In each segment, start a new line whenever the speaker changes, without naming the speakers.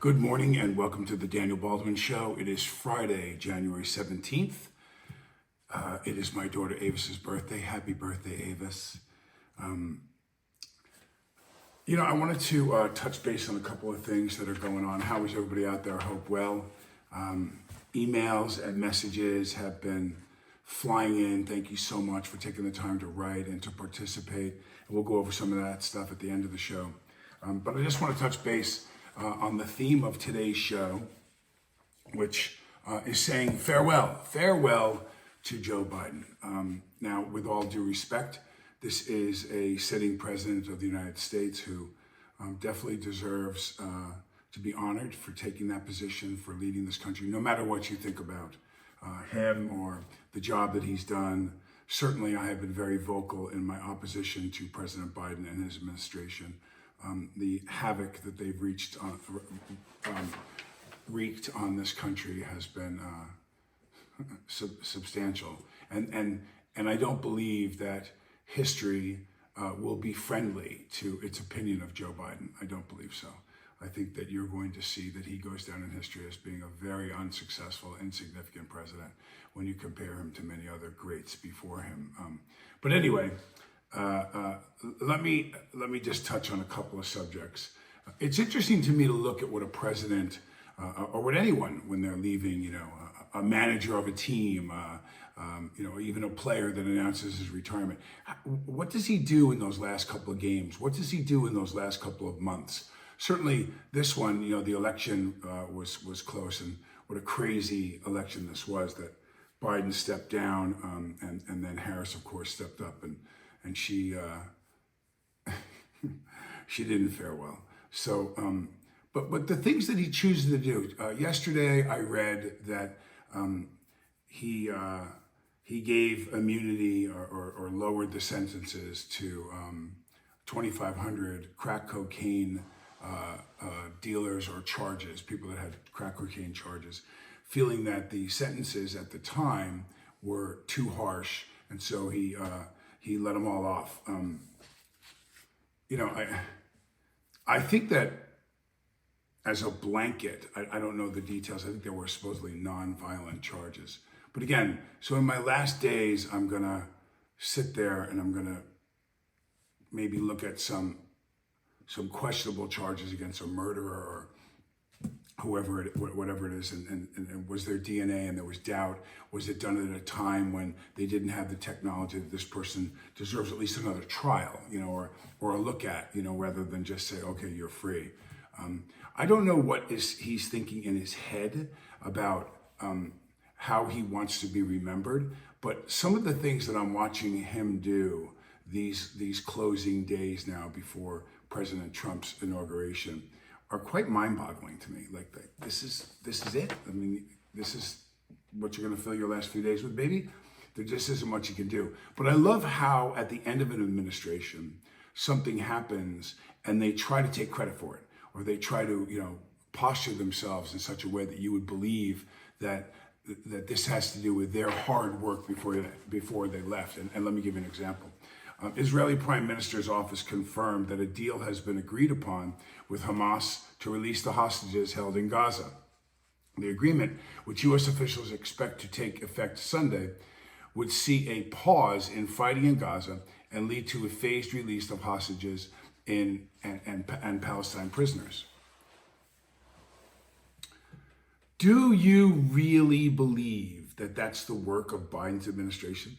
Good morning and welcome to the Daniel Baldwin Show. It is Friday, January 17th. It is my daughter Avis's birthday. Happy birthday, Avis. I wanted to touch base on a couple of things that are going on. How is everybody out there? I hope well. Emails and messages have been flying in. Thank you so much for taking the time to write and to participate. And we'll go over some of that stuff at the end of the show. But I just want to touch base on the theme of today's show, which is saying farewell to Joe Biden. Now, with all due respect, this is a sitting president of the United States who definitely deserves to be honored for taking that position, for leading this country, no matter what you think about him or the job that he's done. Certainly, I have been very vocal in my opposition to President Biden and his administration. The havoc that they've wreaked on this country has been substantial, and I don't believe that history will be friendly to its opinion of Joe Biden. I don't believe so. I think that you're going to see that he goes down in history as being a very unsuccessful, insignificant president when you compare him to many other greats before him. But anyway. Let me just touch on a couple of subjects. It's interesting to me to look at what a president or what anyone, when they're leaving, a manager of a team, even a player that announces his retirement. What does he do in those last couple of games? What does he do in those last couple of months? Certainly, this one, the election was close, and what a crazy election this was. That Biden stepped down, and then Harris, of course, stepped up and she she didn't fare well. So, but the things that he chooses to do. Yesterday, I read that he gave immunity or lowered the sentences to 2,500 crack cocaine dealers or charges, people that had crack cocaine charges, feeling that the sentences at the time were too harsh, and so he let them all off. I think that as a blanket, I don't know the details. I think there were supposedly non-violent charges. But again, so in my last days, I'm gonna sit there and I'm gonna maybe look at some questionable charges against a murderer or whatever it is, and was there DNA and there was doubt? Was it done at a time when they didn't have the technology that this person deserves at least another trial, or a look at, rather than just say, okay, you're free. I don't know what he's thinking in his head about how he wants to be remembered, but some of the things that I'm watching him do these closing days now before President Trump's inauguration are quite mind-boggling to me. Like, this is it. I mean, this is what you're going to fill your last few days with, baby. There just isn't much you can do. But I love how at the end of an administration, something happens and they try to take credit for it, or they try to, posture themselves in such a way that you would believe that this has to do with their hard work before they left. And let me give you an example. Israeli Prime Minister's office confirmed that a deal has been agreed upon with Hamas to release the hostages held in Gaza. The agreement, which U.S. officials expect to take effect Sunday, would see a pause in fighting in Gaza and lead to a phased release of hostages and Palestine prisoners. Do you really believe that that's the work of Biden's administration?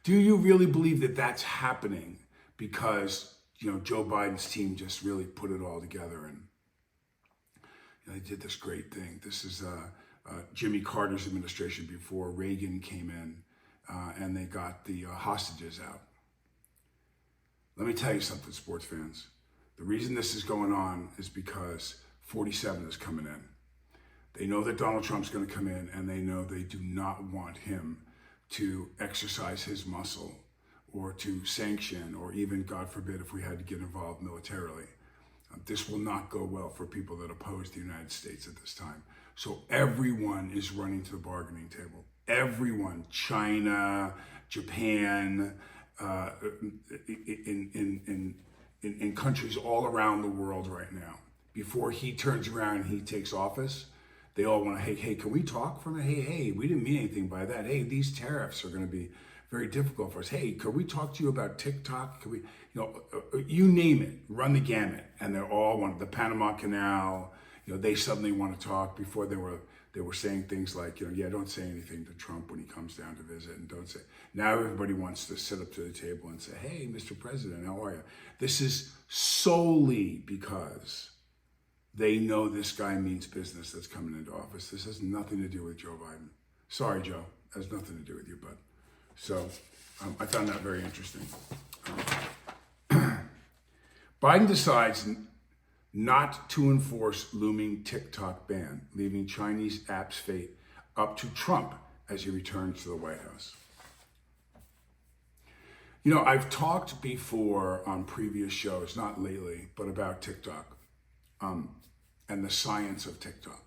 Do you really believe that that's happening because, Joe Biden's team just really put it all together and they did this great thing? This is Jimmy Carter's administration before Reagan came in, and they got the hostages out. Let me tell you something, sports fans. The reason this is going on is because 47 is coming in. They know that Donald Trump's going to come in, and they know they do not want him to exercise his muscle or to sanction, or even, God forbid, if we had to get involved militarily. This will not go well for people that oppose the United States at this time. So everyone is running to the bargaining table. Everyone, China, Japan, in countries all around the world right now. before he turns around and he takes office, they all want to, hey, can we talk for a minute? Hey, we didn't mean anything by that. Hey, these tariffs are going to be very difficult for us. Hey, could we talk to you about TikTok? Could we, you name it, run the gamut. And they're all wanted the Panama Canal. They suddenly want to talk. Before they were saying things like, yeah, don't say anything to Trump when he comes down to visit, and don't say. Now everybody wants to sit up to the table and say, hey, Mr. President, how are you? This is solely because they know this guy means business that's coming into office. This has nothing to do with Joe Biden. Sorry, Joe, it has nothing to do with you, bud. So I found that very interesting. Biden decides not to enforce looming TikTok ban, leaving Chinese apps' fate up to Trump as he returns to the White House. I've talked before on previous shows, not lately, but about TikTok and the science of TikTok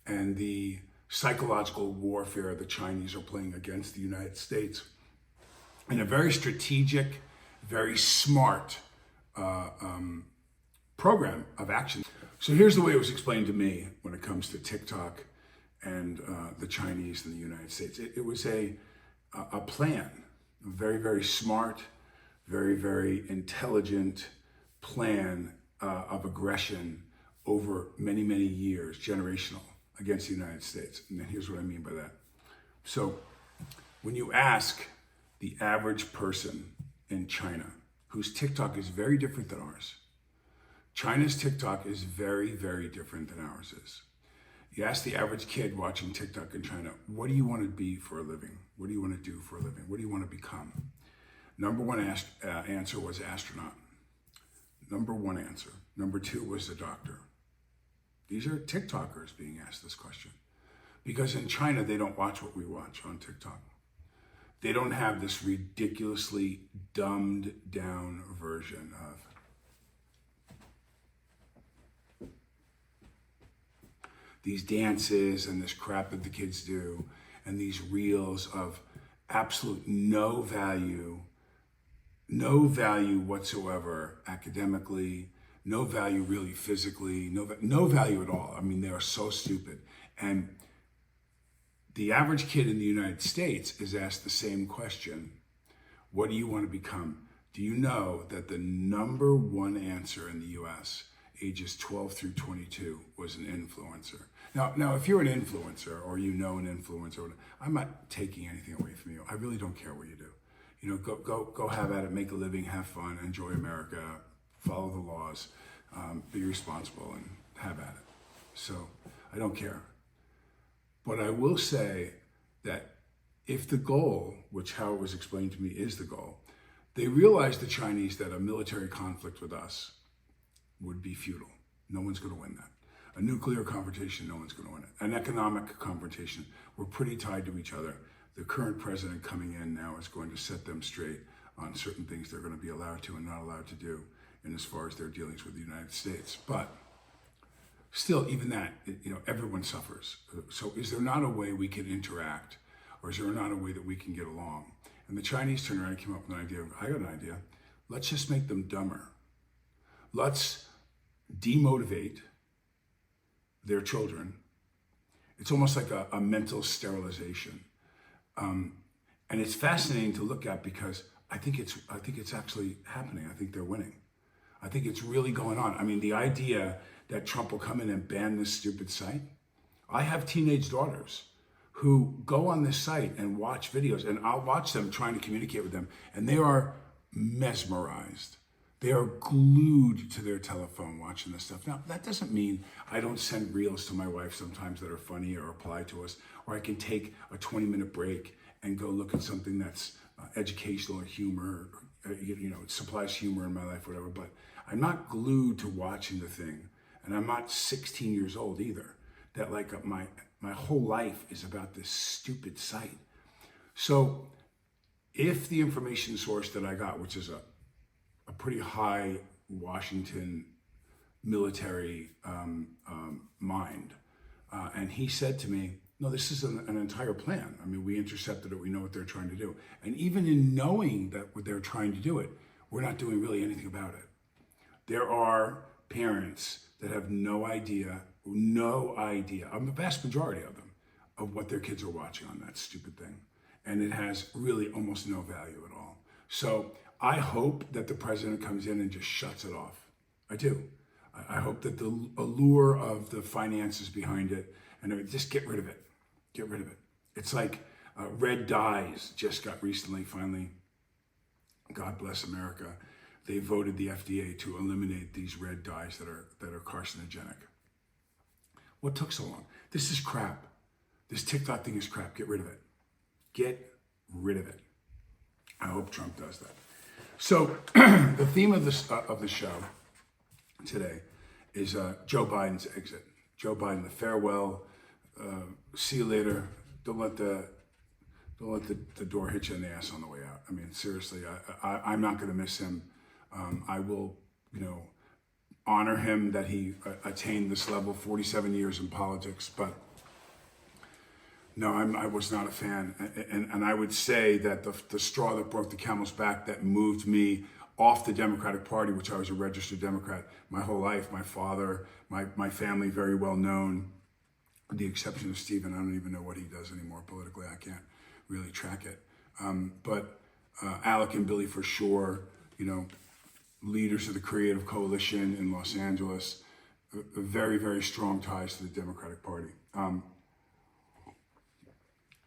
and the psychological warfare the Chinese are playing against the United States in a very strategic, very smart program of action. So here's the way it was explained to me when it comes to TikTok and the Chinese and the United States. It was a plan, a very, very smart, very, very intelligent plan of aggression over many, many years, generational, against the United States. And then here's what I mean by that. So when you ask the average person in China, whose TikTok is very different than ours, China's TikTok is very, very different than ours is. You ask the average kid watching TikTok in China, what do you want to be for a living? What do you want to do for a living? What do you want to become? Number one answer was astronaut. Number one answer. Number two was a doctor. These are TikTokers being asked this question. Because in China, they don't watch what we watch on TikTok. They don't have this ridiculously dumbed down version of these dances and this crap that the kids do and these reels of absolute no value whatsoever academically, no value really physically, no value at all. I mean, they are so stupid. And the average kid in the United States is asked the same question. What do you want to become? Do you know that the number one answer in the US, ages 12 through 22, was an influencer? Now, if you're an influencer or an influencer, I'm not taking anything away from you. I really don't care what you do. Go have at it, make a living, have fun, enjoy America, follow the laws, be responsible, and have at it. So I don't care. But I will say that if the goal, which how it was explained to me is the goal, they realized, the Chinese, that a military conflict with us would be futile. No one's going to win that. A nuclear confrontation, no one's going to win it. An economic confrontation, we're pretty tied to each other. The current president coming in now is going to set them straight on certain things they're going to be allowed to and not allowed to do in as far as their dealings with the United States. But still, even that, everyone suffers. So is there not a way we can interact, or is there not a way that we can get along? And the Chinese turned around and came up with an idea. I got an idea. Let's just make them dumber. Let's demotivate their children. It's almost like a mental sterilization. And it's fascinating to look at because I think it's actually happening. I think they're winning. I think it's really going on. I mean, the idea that Trump will come in and ban this stupid site. I have teenage daughters who go on this site and watch videos, and I'll watch them trying to communicate with them, and they are mesmerized. They are glued to their telephone watching this stuff. Now, that doesn't mean I don't send reels to my wife sometimes that are funny or apply to us, or I can take a 20-minute break and go look at something that's educational or humor, it supplies humor in my life, whatever. But I'm not glued to watching the thing, and I'm not 16 years old either. That my whole life is about this stupid site. So if the information source that I got, which is a pretty high Washington military mind, and he said to me, no, this is an entire plan. I mean, we intercepted it. We know what they're trying to do. And even in knowing that what they're trying to do it, we're not doing really anything about it. There are parents that have no idea, the vast majority of them, of what their kids are watching on that stupid thing. And it has really almost no value at all. So I hope that the president comes in and just shuts it off. I do. I hope that the allure of the finances behind it, and just get rid of it. Get rid of it. It's like red dyes just got recently, finally, God bless America, they voted the FDA to eliminate these red dyes that are carcinogenic. What took so long? This is crap. This TikTok thing is crap. Get rid of it. Get rid of it. I hope Trump does that. So the theme of the show today is Joe Biden's exit. Joe Biden, the farewell. See you later. Don't let the door hit you in the ass on the way out. I mean, seriously, I'm not going to miss him. I will, honor him that he attained this level, 47 years in politics, but no, I was not a fan. And I would say that the straw that broke the camel's back that moved me off the Democratic Party, which I was a registered Democrat my whole life, my father, my family, very well known, with the exception of Stephen. I don't even know what he does anymore politically. I can't really track it. But Alec and Billy for sure, leaders of the Creative Coalition in Los Angeles, very, very strong ties to the Democratic Party.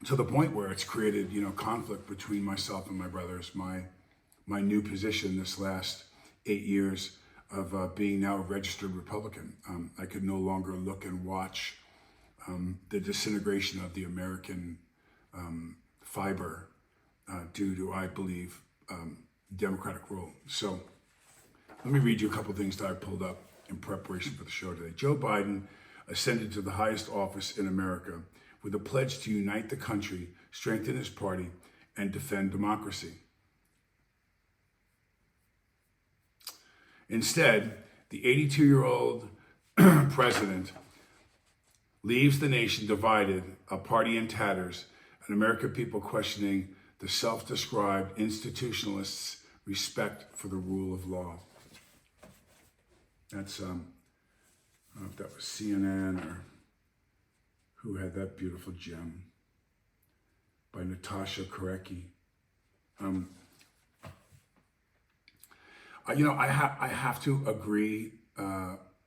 To the point where it's created, conflict between myself and my brothers. My new position this last 8 years of being now a registered Republican. I could no longer look and watch the disintegration of the American fiber due to, I believe, Democratic rule. So let me read you a couple things that I pulled up in preparation for the show today. Joe Biden ascended to the highest office in America with a pledge to unite the country, strengthen his party, and defend democracy. Instead, the 82-year-old president leaves the nation divided, a party in tatters, and American people questioning the self-described institutionalists' respect for the rule of law. That's, I don't know if that was CNN or who had that beautiful gem by Natasha Korecki. I have to agree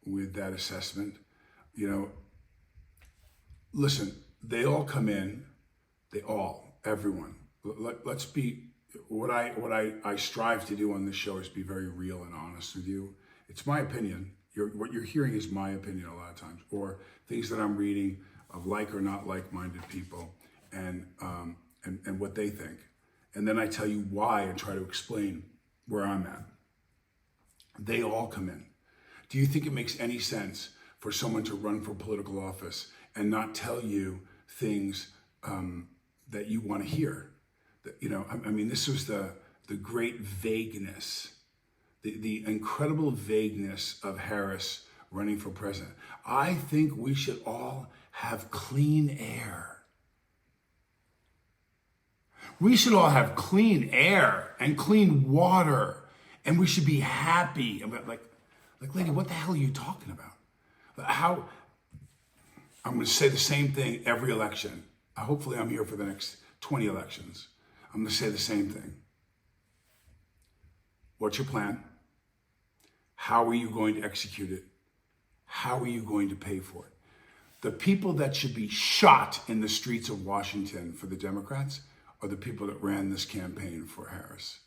with that assessment. Listen, they all come in, everyone. Let's be, what I strive to do on this show is be very real and honest with you. It's my opinion. What you're hearing is my opinion a lot of times, or things that I'm reading of like or not like-minded people and what they think. And then I tell you why and try to explain where I'm at. They all come in. Do you think it makes any sense for someone to run for political office and not tell you things that you want to hear? This was the great vagueness, the incredible vagueness of Harris running for president. I think we should all have clean air. We should all have clean air and clean water, and we should be happy. Like, lady, what the hell are you talking about? How? I'm going to say the same thing every election. Hopefully I'm here for the next 20 elections. I'm going to say the same thing. What's your plan? How are you going to execute it? How are you going to pay for it? The people that should be shot in the streets of Washington for the Democrats are the people that ran this campaign for Harris.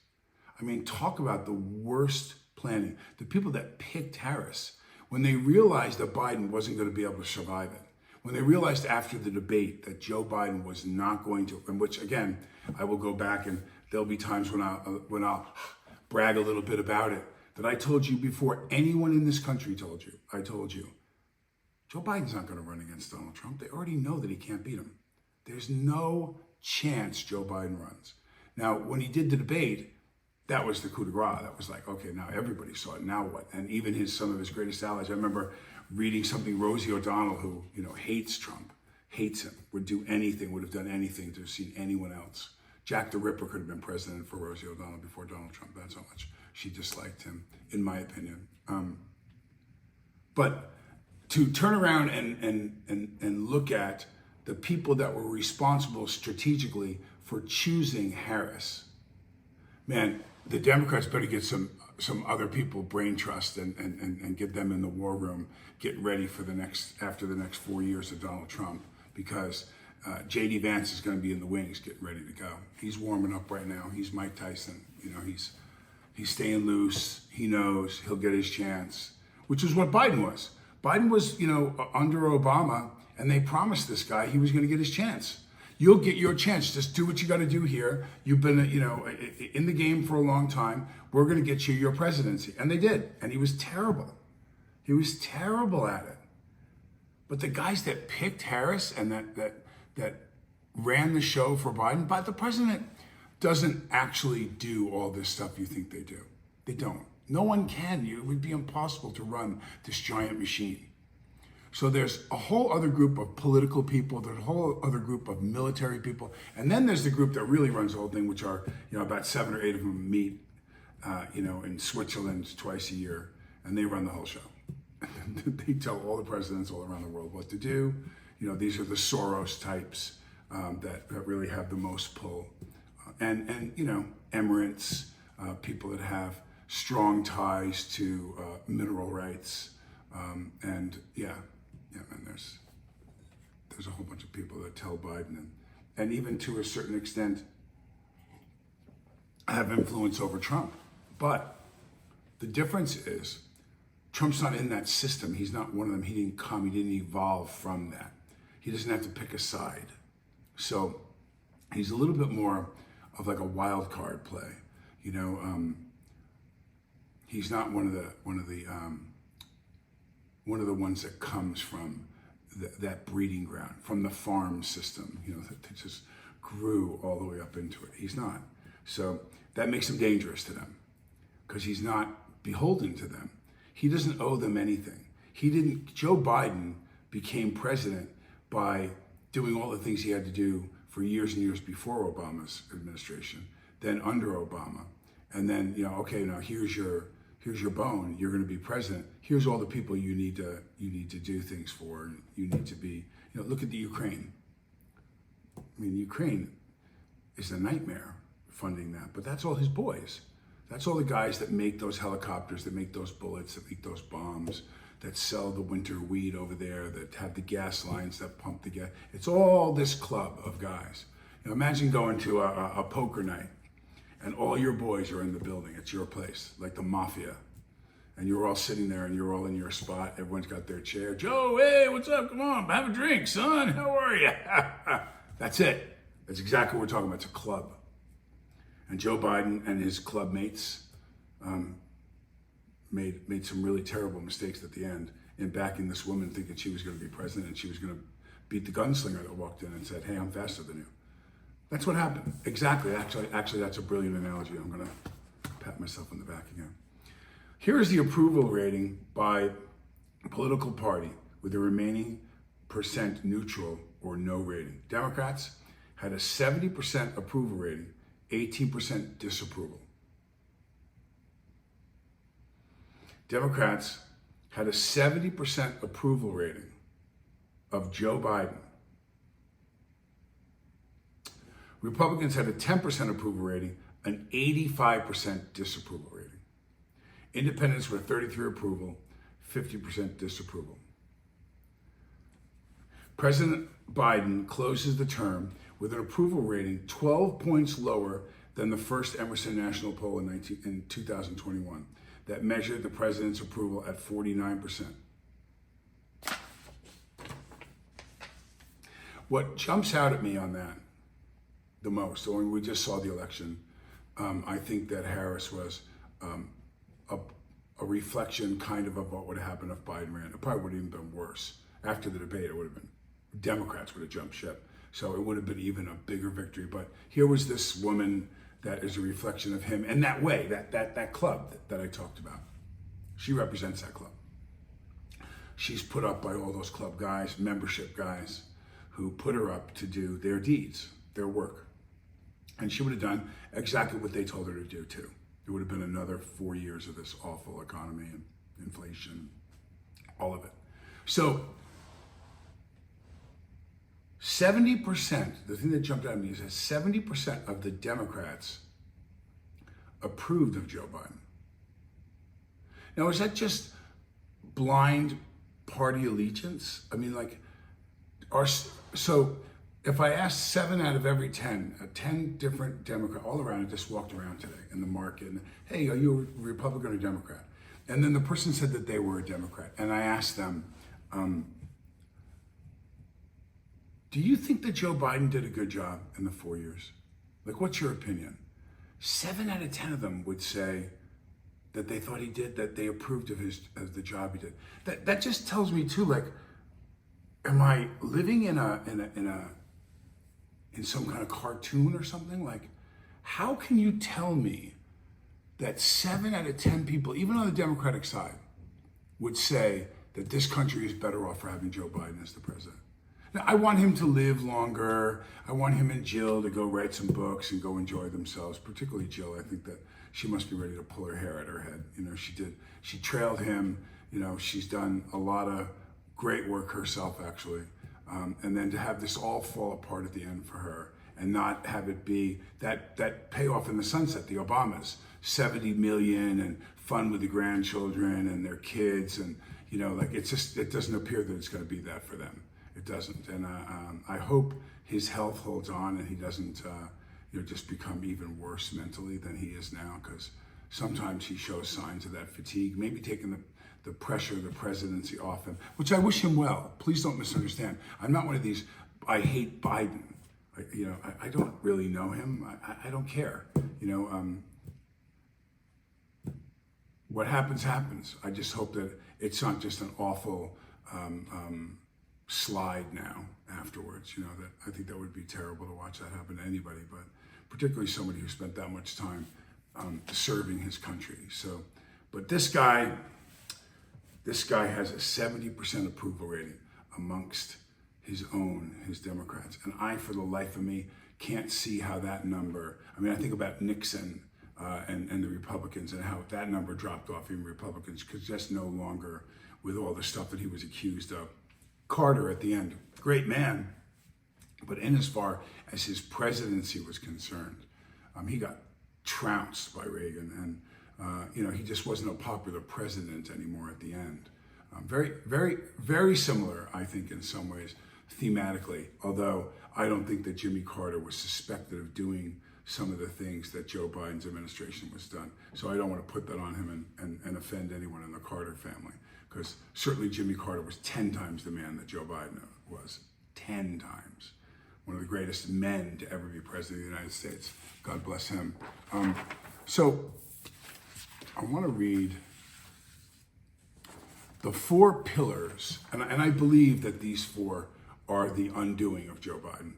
Talk about the worst planning. The people that picked Harris, when they realized that Biden wasn't going to be able to survive it, when they realized after the debate that Joe Biden was not going to, in which, again, I will go back and there'll be times when I'll brag a little bit about it, that I told you before anyone in this country told you, I told you, Joe Biden's not going to run against Donald Trump. They already know that he can't beat him. There's no chance Joe Biden runs. Now, when he did the debate, that was the coup de grace. That was like, okay, now everybody saw it. Now what? And even some of his greatest allies. I remember reading something, Rosie O'Donnell, who hates Trump, hates him, would do anything, would have done anything to have seen anyone else. Jack the Ripper could have been president for Rosie O'Donnell before Donald Trump. That's how much she disliked him, in my opinion. But to turn around and look at the people that were responsible strategically for choosing Harris, man, the Democrats better get some other people brain trust and get them in the war room, getting ready for after the next 4 years of Donald Trump, because J.D. Vance is going to be in the wings getting ready to go. He's warming up right now. He's Mike Tyson. You know, he's staying loose. He knows he'll get his chance, which is what Biden was. Biden was, you know, under Obama, and they promised this guy he was going to get his chance. You'll get your chance. Just do what you got to do here. You've been, you know, in the game for a long time. We're going to get you your presidency. And they did. And he was terrible. He was terrible at it. But the guys that picked Harris and that ran the show for Biden, but the president doesn't actually do all this stuff you think they do. They don't. No one can. It would be impossible to run this giant machine. So there's a whole other group of political people, there's a whole other group of military people, and then there's the group that really runs the whole thing, which are, you know, about 7 or 8 of them meet, you know, in Switzerland twice a year, and they run the whole show. They tell all the presidents all around the world what to do. You know, these are the Soros types that really have the most pull, and you know, Emirates, people that have strong ties to mineral rights, and yeah, and there's a whole bunch of people that tell Biden and even to a certain extent have influence over Trump. But the difference is Trump's not in that system. He's not one of them. He didn't evolve from that. He doesn't have to pick a side. So he's a little bit more of like a wild card play. You know, he's not one of the ones that comes from that breeding ground, from the farm system, you know, that just grew all the way up into it. He's not. So that makes him dangerous to them because he's not beholden to them. He doesn't owe them anything. Joe Biden became president by doing all the things he had to do for years and years before Obama's administration, then under Obama. And then, you know, okay, now here's your bone. You're going to be president. Here's all the people you need to do things for. And you need to be, you know, look at the Ukraine. I mean, Ukraine is a nightmare funding that, but that's all his boys. That's all the guys that make those helicopters, that make those bullets, that make those bombs, that sell the winter wheat over there, that have the gas lines that pump the gas. It's all this club of guys. You know, imagine going to a poker night and all your boys are in the building. It's your place, like the mafia. And you're all sitting there and you're all in your spot. Everyone's got their chair. Joe, hey, what's up? Come on, have a drink, son. How are you? That's it. That's exactly what we're talking about. It's a club. And Joe Biden and his club mates made some really terrible mistakes at the end in backing this woman thinking she was going to be president and she was going to beat the gunslinger that walked in and said, hey, I'm faster than you. That's what happened. Exactly. Actually, that's a brilliant analogy. I'm going to pat myself on the back again. Here is the approval rating by political party with the remaining percent neutral or no rating. Democrats had a 70% approval rating, 18% disapproval. Democrats had a 70% approval rating of Joe Biden. Republicans had a 10% approval rating, an 85% disapproval rating. Independents were 33 approval, 50% disapproval. President Biden closes the term with an approval rating 12 points lower than the first Emerson National poll in 2021 that measured the president's approval at 49%. What jumps out at me on that the most, so when we just saw the election, I think that Harris was a reflection kind of what would have happened if Biden ran. It probably would have even been worse. After the debate, it would have been, Democrats would have jumped ship. So it would have been even a bigger victory. But here was this woman that is a reflection of him. And that way, that club that I talked about, she represents that club. She's put up by all those club guys, membership guys, who put her up to do their deeds, their work. And she would have done exactly what they told her to do too. It would have been another 4 years of this awful economy and inflation, all of it. So 70%, the thing that jumped out at me is that 70% of the Democrats approved of Joe Biden. Now, is that just blind party allegiance? I mean, like, so if I asked 7 out of every 10 different Democrats all around, I just walked around today in the market, and hey, are you a Republican or Democrat? And then the person said that they were a Democrat. And I asked them, do you think that Joe Biden did a good job in the 4 years? Like, what's your opinion? 7 out of 10 of them would say that they thought he did, that they approved of the job he did. That just tells me too, like, am I living in some kind of cartoon or something? Like, how can you tell me that 7 out of 10 people, even on the Democratic side, would say that this country is better off for having Joe Biden as the president? Now, I want him to live longer. I want him and Jill to go write some books and go enjoy themselves, particularly Jill. I think that she must be ready to pull her hair out her head. You know, she trailed him. You know, she's done a lot of great work herself, actually. And then to have this all fall apart at the end for her and not have it be that payoff in the sunset, the Obamas, 70 million and fun with the grandchildren and their kids. And, you know, like, it doesn't appear that it's going to be that for them. It doesn't. And I hope his health holds on and he doesn't, just become even worse mentally than he is now, because sometimes he shows signs of that fatigue, maybe taking the pressure of the presidency off him, which I wish him well. Please don't misunderstand. I'm not one of these, I hate Biden. I don't really know him. I don't care. What happens, happens. I just hope that it's not just an awful slide now afterwards. That I think that would be terrible to watch that happen to anybody, but particularly somebody who spent that much time serving his country. So, but this guy has a 70% approval rating amongst his Democrats. And I, for the life of me, can't see how that number, I think about Nixon and the Republicans and how that number dropped off in Republicans, because just no longer with all the stuff that he was accused of. Carter at the end, great man, but in as far as his presidency was concerned, he got trounced by Reagan, and he just wasn't a popular president anymore at the end. Very, very, very similar, I think, in some ways, thematically, although I don't think that Jimmy Carter was suspected of doing some of the things that Joe Biden's administration was done. So I don't want to put that on him and offend anyone in the Carter family, because certainly Jimmy Carter was 10 times the man that Joe Biden was. 10 times. One of the greatest men to ever be president of the United States. God bless him. So I want to read the 4 pillars, and I believe that these 4 are the undoing of Joe Biden.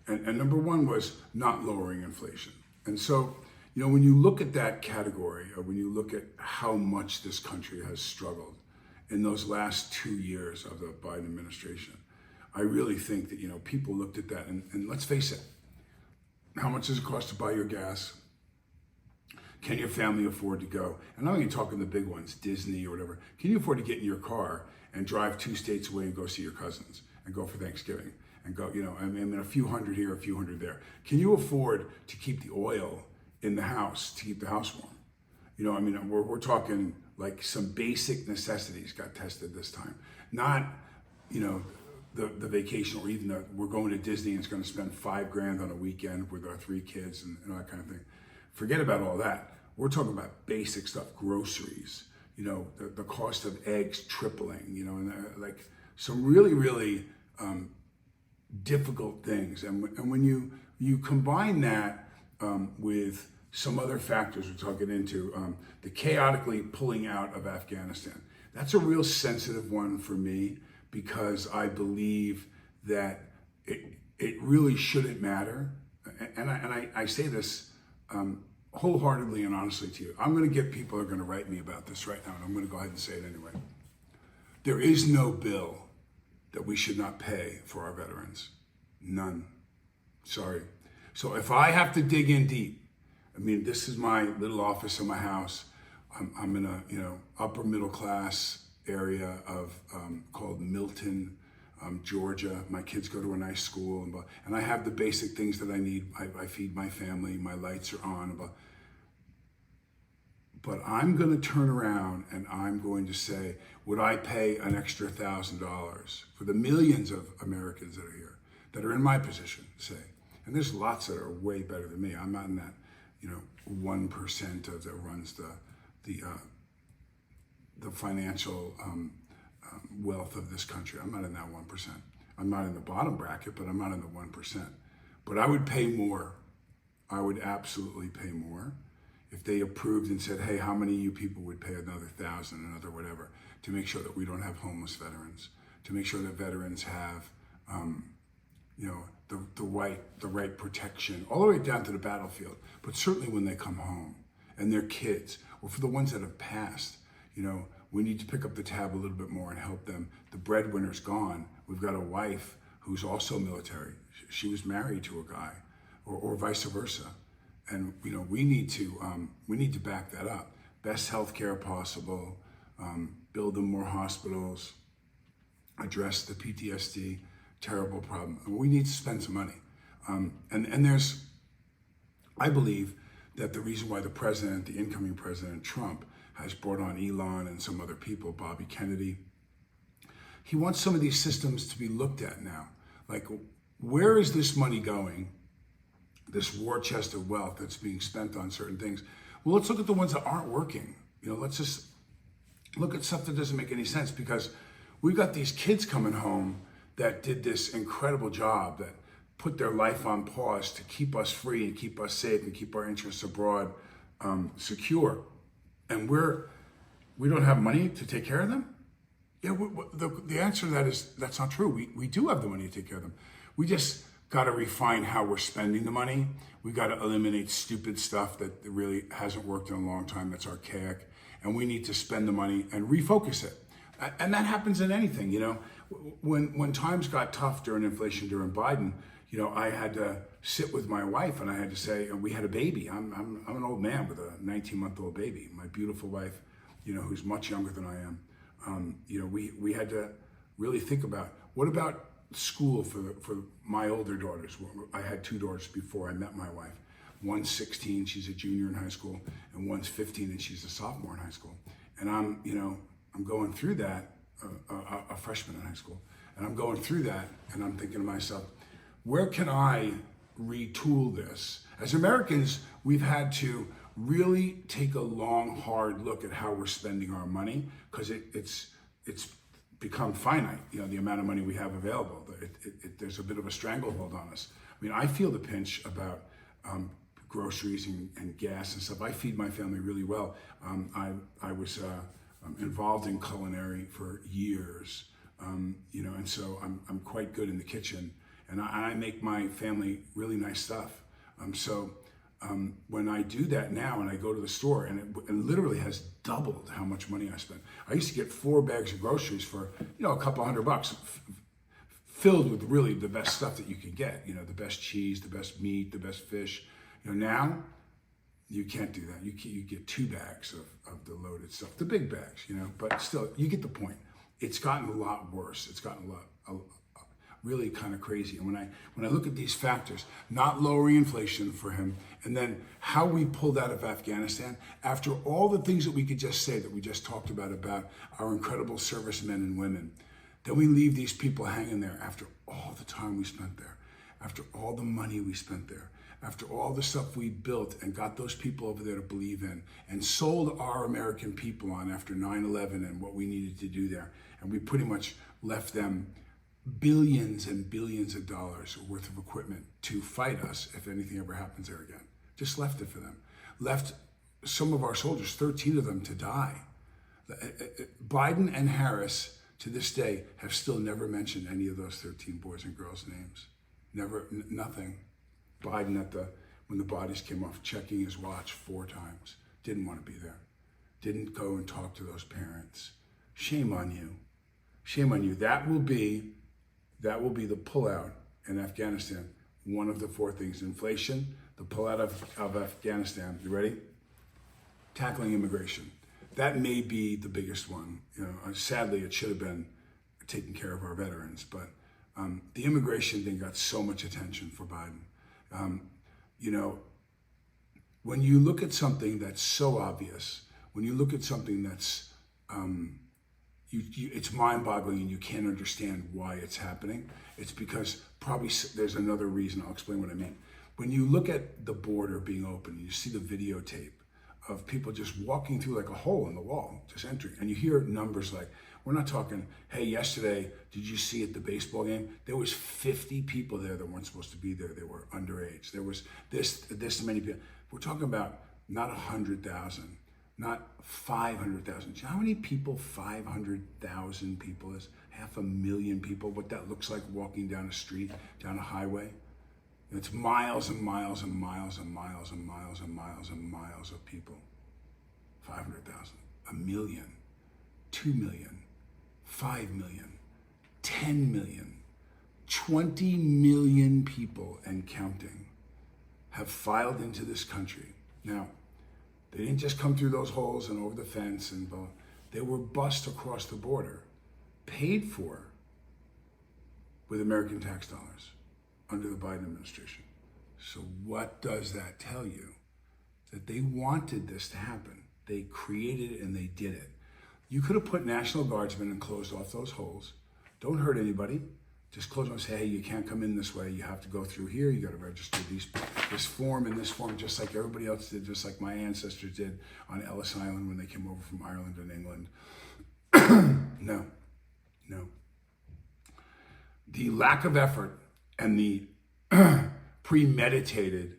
And number 1 was not lowering inflation. And so, when you look at that category, or when you look at how much this country has struggled in those last 2 years of the Biden administration, I really think that, people looked at that, and let's face it, how much does it cost to buy your gas? Can your family afford to go? And I'm not even talking the big ones, Disney or whatever. Can you afford to get in your car and drive 2 states away and go see your cousins and go for Thanksgiving and go, a few hundred here, a few hundred there? Can you afford to keep the oil in the house, to keep the house warm? We're talking like some basic necessities got tested this time. Not, the vacation, or even we're going to Disney and it's going to spend $5,000 on a weekend with our 3 kids and that kind of thing. Forget about all that. We're talking about basic stuff, groceries, the cost of eggs tripling, and like some really, really difficult things. And when you combine that with some other factors we're talking into, the chaotically pulling out of Afghanistan, that's a real sensitive one for me, because I believe that it really shouldn't matter. And I say this wholeheartedly and honestly to you. I'm going to get people who are going to write me about this right now, and I'm going to go ahead and say it anyway. There is no bill that we should not pay for our veterans. None. Sorry. So if I have to dig in deep, this is my little office in my house. I'm in a upper middle class area of called Milton, Georgia. My kids go to a nice school, and I have the basic things that I need. I feed my family, my lights are on. But I'm going to turn around and I'm going to say, would I pay an extra $1,000 for the millions of Americans that are here, that are in my position, say? And there's lots that are way better than me. I'm not in that, 1% of that runs the financial wealth of this country. I'm not in that 1%. I'm not in the bottom bracket, but I'm not in the 1%. But I would pay more. I would absolutely pay more if they approved and said, hey, how many of you people would pay another 1,000, another whatever, to make sure that we don't have homeless veterans, to make sure that veterans have, the right protection, all the way down to the battlefield, but certainly when they come home, and their kids, or for the ones that have passed, we need to pick up the tab a little bit more and help them. The breadwinner's gone. We've got a wife who's also military. She was married to a guy, or vice versa. And we need to back that up. Best health care possible, build them more hospitals, address the PTSD, terrible problem. And we need to spend some money. I believe that the reason why the incoming president Trump, has brought on Elon and some other people, Bobby Kennedy, he wants some of these systems to be looked at now. Like, where is this money going? This war chest of wealth that's being spent on certain things. Well, let's look at the ones that aren't working. Let's just look at stuff that doesn't make any sense, because we've got these kids coming home that did this incredible job, that put their life on pause to keep us free and keep us safe and keep our interests abroad secure. And we don't have money to take care of them? Yeah, the answer to that is that's not true. We do have the money to take care of them. We just got to refine how we're spending the money. We got to eliminate stupid stuff that really hasn't worked in a long time, that's archaic. And we need to spend the money and refocus it. And that happens in anything, When times got tough during inflation, during Biden, I had to sit with my wife and I had to say, and we had a baby. I'm an old man with a 19-month-old baby. My beautiful wife, who's much younger than I am. We had to really think about, what about school for my older daughters? I had two daughters before I met my wife. One's 16, she's a junior in high school, and one's 15 and she's a sophomore in high school. And I'm going through that, a freshman in high school. And I'm going through that and I'm thinking to myself, where can I retool this? As Americans, we've had to really take a long, hard look at how we're spending our money, because it's become finite, the amount of money we have available. There's a bit of a stranglehold on us. I mean, I feel the pinch about groceries and gas and stuff. I feed my family really well. I was involved in culinary for years, and so I'm quite good in the kitchen, and I make my family really nice stuff. When I do that now and I go to the store, and it literally has doubled how much money I spend. I used to get 4 bags of groceries for, a couple $100, filled with really the best stuff that you can get, the best cheese, the best meat, the best fish. Now you can't do that. You get 2 bags of the loaded stuff, the big bags, but still, you get the point. It's gotten a lot worse. It's gotten really kind of crazy. And when I look at these factors, not lowering inflation for him, and then how we pulled out of Afghanistan, after all the things that we could just say, that we just talked about our incredible servicemen and women, then we leave these people hanging there after all the time we spent there, after all the money we spent there, after all the stuff we built and got those people over there to believe in, and sold our American people on after 9/11 and what we needed to do there. And we pretty much left them billions and billions of dollars worth of equipment to fight us if anything ever happens there again. Just left it for them. Left some of our soldiers, 13 of them, to die. Biden and Harris, to this day, have still never mentioned any of those 13 boys and girls' names. Never, nothing. Biden, when the bodies came off, checking his watch 4 times. Didn't want to be there. Didn't go and talk to those parents. Shame on you. Shame on you. That will be the pullout in Afghanistan. One of the 4 things: inflation, the pullout of Afghanistan. You ready? Tackling immigration. that may be the biggest one. Sadly, it should have been taking care of our veterans, but the immigration thing got so much attention for Biden. You know, when you look at something that's so obvious, when you look at something that's, it's mind-boggling and you can't understand why it's happening, it's because probably there's another reason. I'll explain what I mean. When you look at the border being open, you see the videotape of people just walking through like a hole in the wall, just entering, and you hear numbers like, we're not talking, hey, yesterday, did you see at the baseball game? There was 50 people there that weren't supposed to be there. They were underage. There was this many people. We're talking about not 100,000, not 500,000. Do you know how many people 500,000 people is? 500,000 people, what that looks like walking down a street, down a highway. It's miles and miles and miles and miles and miles and miles and miles of people. 500,000, 1 million, 2 million, 5 million, 10 million, 20 million people and counting have filed into this country. Now, they didn't just come through those holes and over the fence and they were bussed across the border, paid for with American tax dollars under the Biden administration. So what does that tell you? That they wanted this to happen. They created it and they did it. You could have put National Guardsmen and closed off those holes. Don't hurt anybody. Just close them and say, hey, you can't come in this way. You have to go through here. You got to register this form and this form, just like everybody else did, just like my ancestors did on Ellis Island when they came over from Ireland and England. No. The lack of effort and the premeditated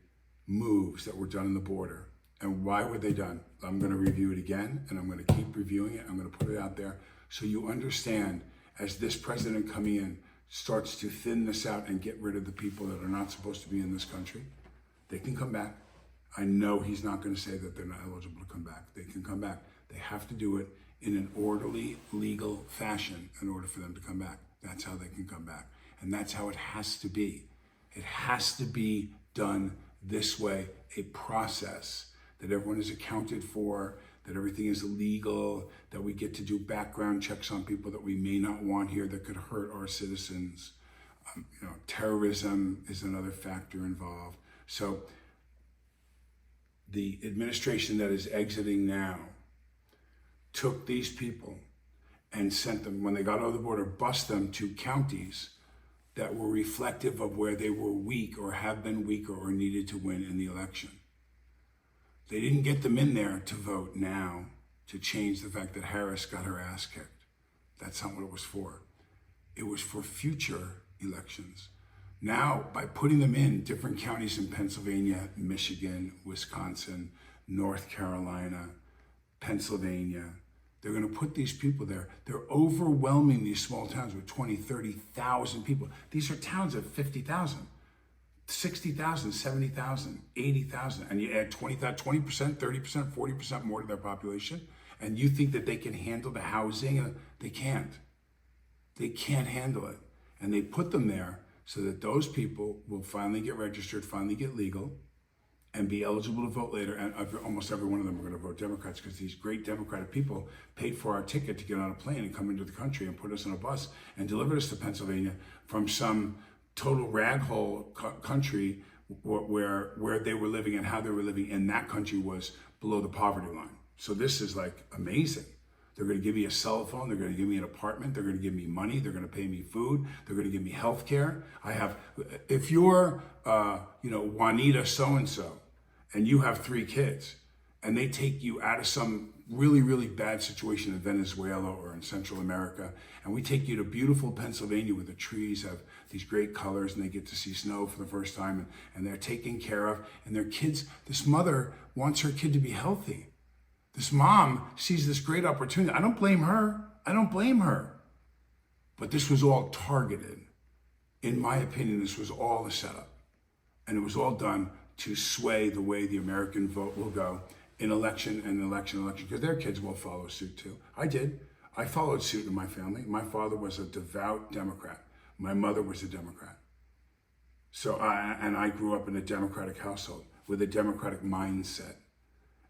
moves that were done on the border. And why were they done? I'm going to review it again, and I'm going to keep reviewing it. I'm going to put it out there so you understand, as this president coming in starts to thin this out and get rid of the people that are not supposed to be in this country, they can come back. I know he's not going to say that they're not eligible to come back. They can come back. They have to do it in an orderly, legal fashion in order for them to come back. That's how they can come back. And that's how it has to be. It has to be done this way, a process that everyone is accounted for, that everything is legal, that we get to do background checks on people that we may not want here that could hurt our citizens. Terrorism is another factor involved. So the administration that is exiting now took these people and sent them, when they got over the border, bused them to counties that were reflective of where they were weak or have been weaker or needed to win in the election. They didn't get them in there to vote now to change the fact that Harris got her ass kicked. That's not what it was for. It was for future elections. Now, by putting them in different counties in Pennsylvania, Michigan, Wisconsin, North Carolina, Pennsylvania, they're going to put these people there. They're overwhelming these small towns with 20, 30,000 people. These are towns of 50,000, 60,000, 70,000, 80,000. And you add 20%, 30%, 40% more to their population. And you think that they can handle the housing? They can't. They can't handle it. And they put them there so that those people will finally get registered, finally get legal, and be eligible to vote later. And almost every one of them are going to vote Democrats because these great Democratic people paid for our ticket to get on a plane and come into the country and put us on a bus and deliver us to Pennsylvania from some total raghole country where they were living and how they were living in that country was below the poverty line. So this is like amazing. They're going to give me a cell phone. They're going to give me an apartment. They're going to give me money. They're going to pay me food. They're going to give me health care. If you're, Juanita so-and-so, and you have 3 kids, and they take you out of some really, really bad situation in Venezuela or in Central America, and we take you to beautiful Pennsylvania where the trees have these great colors and they get to see snow for the first time, and they're taken care of, and their kids, this mother wants her kid to be healthy. This mom sees this great opportunity. I don't blame her. But this was all targeted. In my opinion, this was all a setup. And it was all done to sway the way the American vote will go in election, because their kids will follow suit too. I did. I followed suit in my family. My father was a devout Democrat. My mother was a Democrat. So I grew up in a Democratic household with a Democratic mindset.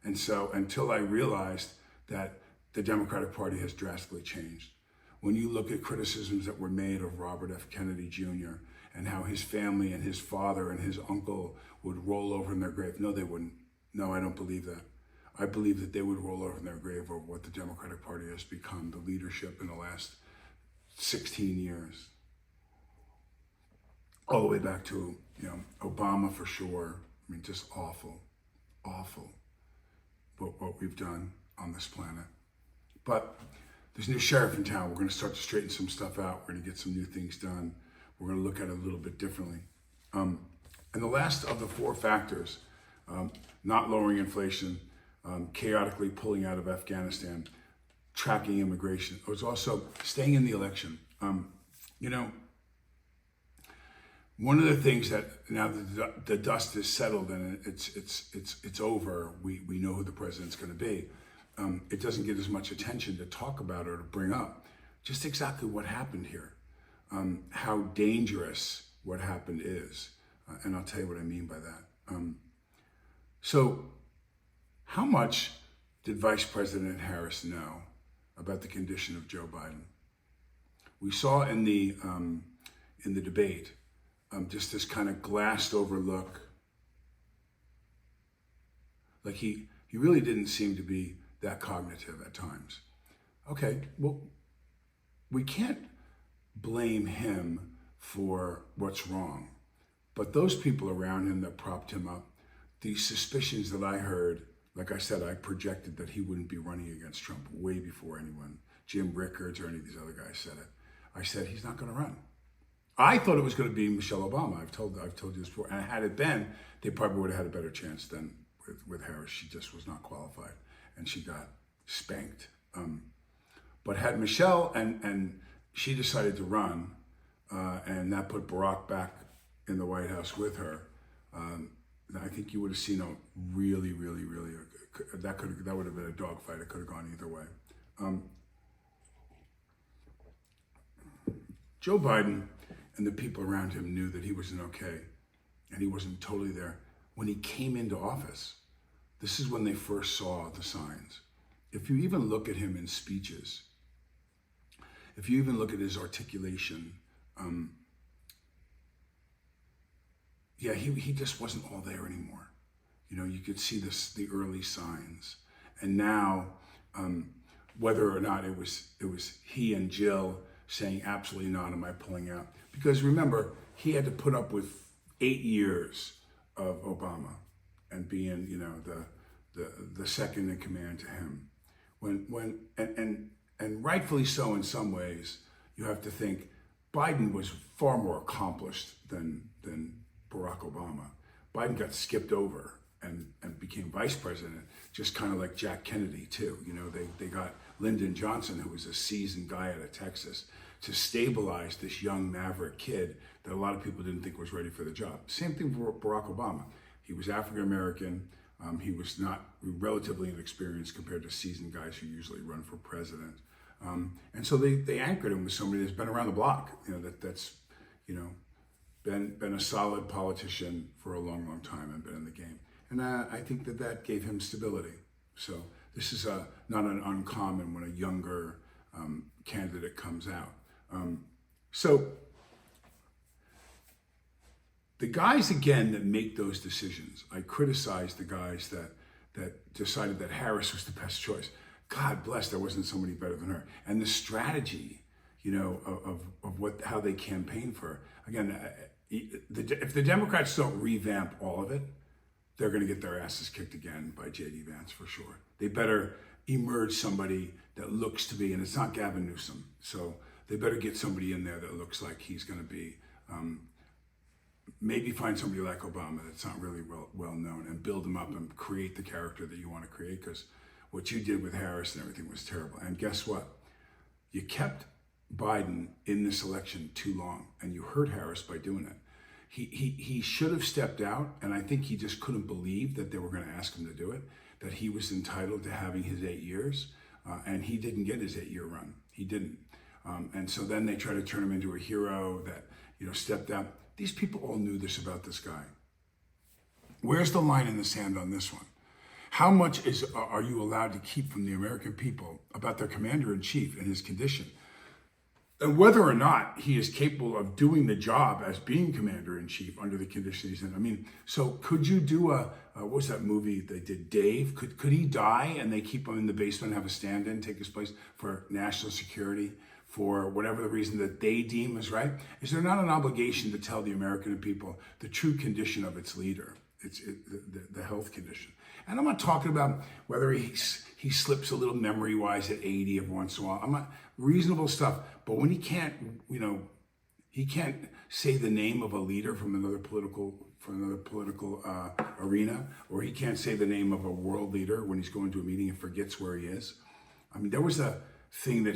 And so until I realized that the Democratic Party has drastically changed. When you look at criticisms that were made of Robert F. Kennedy Jr. and how his family and his father and his uncle would roll over in their grave. No, they wouldn't. No, I don't believe that. I believe that they would roll over in their grave over what the Democratic Party has become, the leadership in the last 16 years. All the way back to, Obama for sure. I mean, just awful, awful what we've done on this planet. But there's a new sheriff in town. We're going to start to straighten some stuff out. We're going to get some new things done. We're going to look at it a little bit differently. And the last of the four factors, not lowering inflation, chaotically pulling out of Afghanistan, tracking immigration, it was also staying in the election. One of the things that now the dust is settled and it's over, we know who the president's going to be. It doesn't get as much attention to talk about or to bring up just exactly what happened here, how dangerous what happened is, and I'll tell you what I mean by that. So, how much did Vice President Harris know about the condition of Joe Biden? We saw in the debate just this kind of glassed over look, like he really didn't seem to be that cognitive at times. Okay, well, we can't blame him for what's wrong, but those people around him that propped him up, these suspicions that I heard, like I said, I projected that he wouldn't be running against Trump way before anyone, Jim Rickards or any of these other guys said it. I said, he's not going to run. I thought it was going to be Michelle Obama. I've told you this before. And had it been, they probably would have had a better chance than with Harris. She just was not qualified, and she got spanked. But had Michelle and she decided to run, and that put Barack back in the White House with her, I think you would have seen a really, really, really that would have been a dogfight. It could have gone either way. Joe Biden and the people around him knew that he wasn't okay, and he wasn't totally there when he came into office. This is when they first saw the signs. If you even look at him in speeches, if you even look at his articulation, he just wasn't all there anymore. You could see the early signs. And now, whether or not it was he and Jill saying absolutely not, am I pulling out? Because remember, he had to put up with 8 years of Obama and being, the second in command to him. And rightfully so in some ways, you have to think Biden was far more accomplished than Barack Obama. Biden got skipped over and became vice president, just kind of like Jack Kennedy too. They got Lyndon Johnson, who was a seasoned guy out of Texas, to stabilize this young maverick kid that a lot of people didn't think was ready for the job. Same thing for Barack Obama. He was African American. He was not relatively inexperienced compared to seasoned guys who usually run for president. And so they anchored him with somebody that's been around the block, that's been a solid politician for a long, long time and been in the game. And I think that gave him stability. So this is not an uncommon when a younger candidate comes out. So the guys, again, that make those decisions, I criticize the guys that decided that Harris was the best choice. God bless, there wasn't somebody better than her. And the strategy, of how they campaigned for her. Again, if the Democrats don't revamp all of it, they're going to get their asses kicked again by J.D. Vance for sure. They better emerge somebody that looks to be, and it's not Gavin Newsom, so they better get somebody in there that looks like he's going to be, maybe find somebody like Obama that's not really well known and build him up and create the character that you want to create, because what you did with Harris and everything was terrible. And guess what? You kept Biden in this election too long, and you hurt Harris by doing it. He should have stepped out, and I think he just couldn't believe that they were going to ask him to do it, that he was entitled to having his 8 years, and he didn't get his 8-year run. He didn't. And so then they try to turn him into a hero that, stepped out. These people all knew this about this guy. Where's the line in the sand on this one? How much are you allowed to keep from the American people about their commander-in-chief and his condition? And whether or not he is capable of doing the job as being commander-in-chief under the conditions he's in. I mean, so could you do what was that movie they did, Dave? Could he die and they keep him in the basement and have a stand-in take his place for national security, for whatever the reason that they deem is right? Is there not an obligation to tell the American people the true condition of its leader, the health condition? And I'm not talking about whether he slips a little memory-wise at 80 every once in a while. I'm not reasonable stuff. But when he can't, he can't say the name of a leader from another political arena, or he can't say the name of a world leader when he's going to a meeting and forgets where he is. I mean, there was a thing that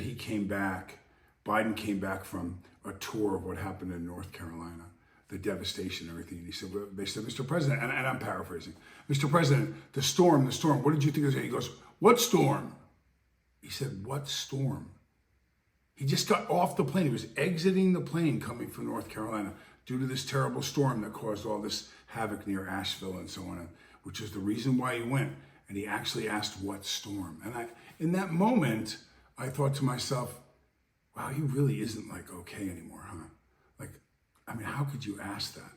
Biden came back from a tour of what happened in North Carolina, the devastation and everything. And he said, they said, Mr. President, and I'm paraphrasing, Mr. President, the storm, what did you think of it? He goes, what storm? He said, what storm? He just got off the plane. He was exiting the plane coming from North Carolina due to this terrible storm that caused all this havoc near Asheville and so on, which is the reason why he went. And he actually asked, what storm? And in that moment, I thought to myself, wow, he really isn't like okay anymore, huh? Like, I mean, how could you ask that?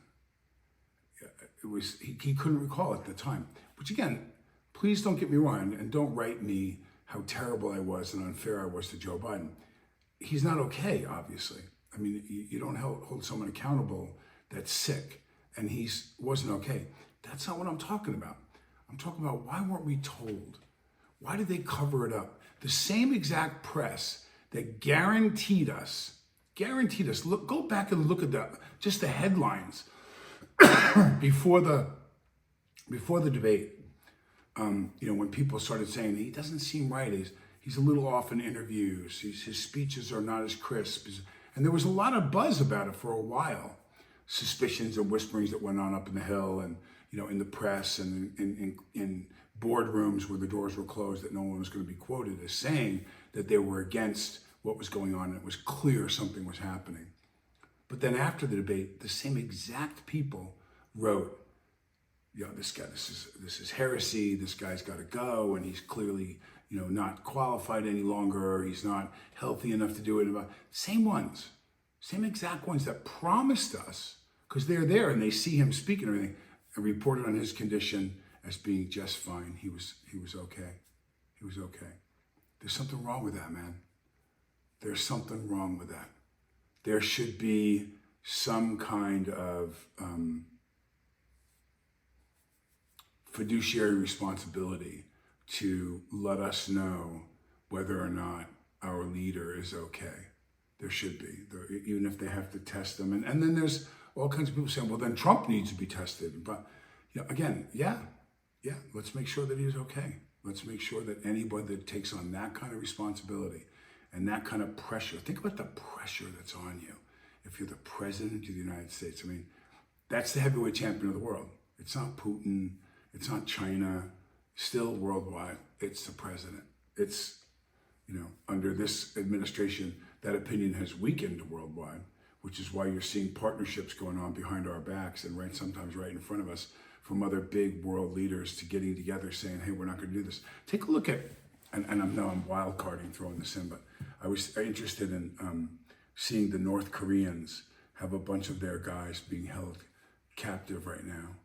It was, he couldn't recall at the time. Which again, please don't get me wrong and don't write me how terrible I was and unfair I was to Joe Biden. He's not okay, obviously. I mean, you don't hold someone accountable that's sick and wasn't okay. That's not what I'm talking about. I'm talking about why weren't we told? Why did they cover it up? The same exact press that guaranteed us, look, go back and look at just the headlines before the debate. When people started saying he doesn't seem right, he's a little off in interviews, his speeches are not as crisp, and there was a lot of buzz about it for a while. Suspicions and whisperings that went on up in the Hill, and in the press and in boardrooms where the doors were closed, that no one was going to be quoted as saying that they were against what was going on, and it was clear something was happening. But then after the debate, the same exact people wrote, this is heresy, this guy's got to go, and he's clearly, not qualified any longer, he's not healthy enough to do it. Same exact ones that promised us, because they're there and they see him speak and everything, and reported on his condition as being just fine. He was okay. He was okay. There's something wrong with that, man. There's something wrong with that. There should be some kind of fiduciary responsibility to let us know whether or not our leader is okay. There should be, even if they have to test them. And then there's all kinds of people saying, well, then Trump needs to be tested. But again, yeah, let's make sure that he's okay. Let's make sure that anybody that takes on that kind of responsibility and that kind of pressure, think about the pressure that's on you if you're the president of the United States. I mean, that's the heavyweight champion of the world. It's not Putin. It's not China, still worldwide, it's the president. It's, under this administration, that opinion has weakened worldwide, which is why you're seeing partnerships going on behind our backs and sometimes right in front of us from other big world leaders to getting together saying, hey, we're not going to do this. Take a look at, and I know I'm wild carding throwing this in, but I was interested in seeing the North Koreans have a bunch of their guys being held captive right now.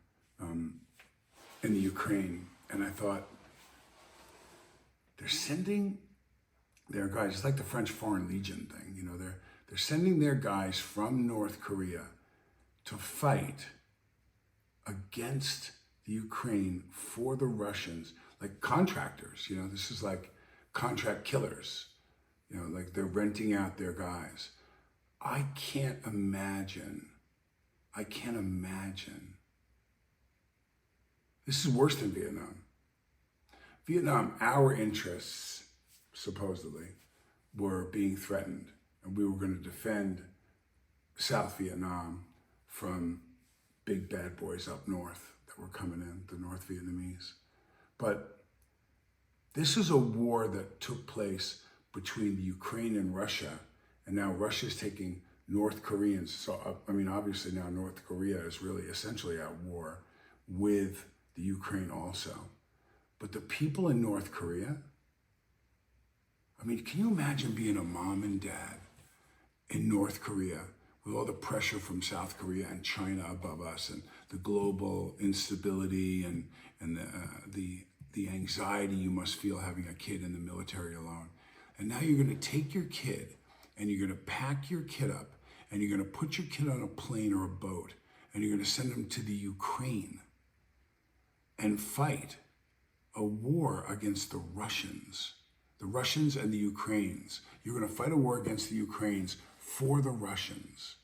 In the Ukraine, and I thought, they're sending their guys, it's like the French Foreign Legion thing, they're sending their guys from North Korea to fight against the Ukraine for the Russians, like contractors, this is like contract killers, like they're renting out their guys. I can't imagine. This is worse than Vietnam. Vietnam, our interests, supposedly, were being threatened. And we were going to defend South Vietnam from big bad boys up north that were coming in, the North Vietnamese. But this is a war that took place between the Ukraine and Russia. And now Russia's taking North Koreans. So, obviously now North Korea is really essentially at war with the Ukraine also. But the people in North Korea, I mean, can you imagine being a mom and dad in North Korea with all the pressure from South Korea and China above us and the global instability and the anxiety you must feel having a kid in the military alone. And now you're going to take your kid and you're going to pack your kid up and you're going to put your kid on a plane or a boat and you're going to send them to the Ukraine and fight a war against the Russians and the Ukrainians. You're going to fight a war against the Ukrainians for the Russians.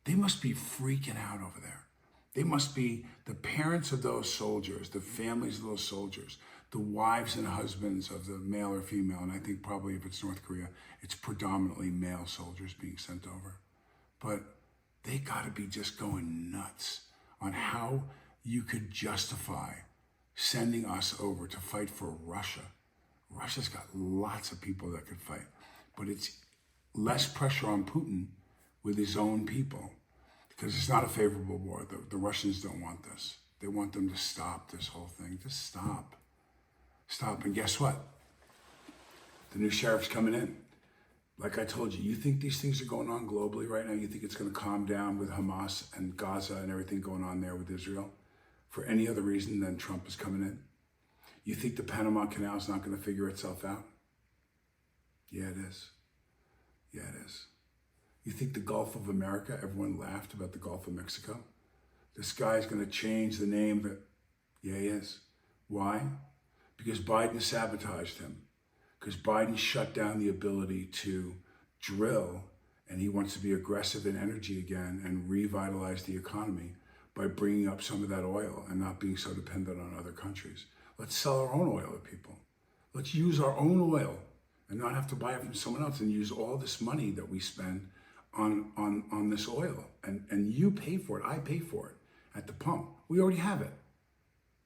They must be freaking out over there. They must be the parents of those soldiers, the families of those soldiers, the wives and husbands of the male or female, and I think probably if it's North Korea, it's predominantly male soldiers being sent over. But they got to be just going nuts on how you could justify sending us over to fight for Russia. Russia's got lots of people that could fight, but it's less pressure on Putin with his own people because it's not a favorable war. The Russians don't want this. They want them to stop this whole thing. Just stop. Stop. And guess what? The new sheriff's coming in. Like I told you, you think these things are going on globally right now? You think it's going to calm down with Hamas and Gaza and everything going on there with Israel for any other reason than Trump is coming in? You think the Panama Canal is not going to figure itself out? Yeah, it is. Yeah, it is. You think the Gulf of America, everyone laughed about the Gulf of Mexico? This guy's going to change the name of it. Yeah, he is. Why? Because Biden sabotaged him. Because Biden shut down the ability to drill, and he wants to be aggressive in energy again and revitalize the economy by bringing up some of that oil and not being so dependent on other countries. Let's sell our own oil to people. Let's use our own oil and not have to buy it from someone else and use all this money that we spend on this oil. And you pay for it, I pay for it at the pump. We already have it.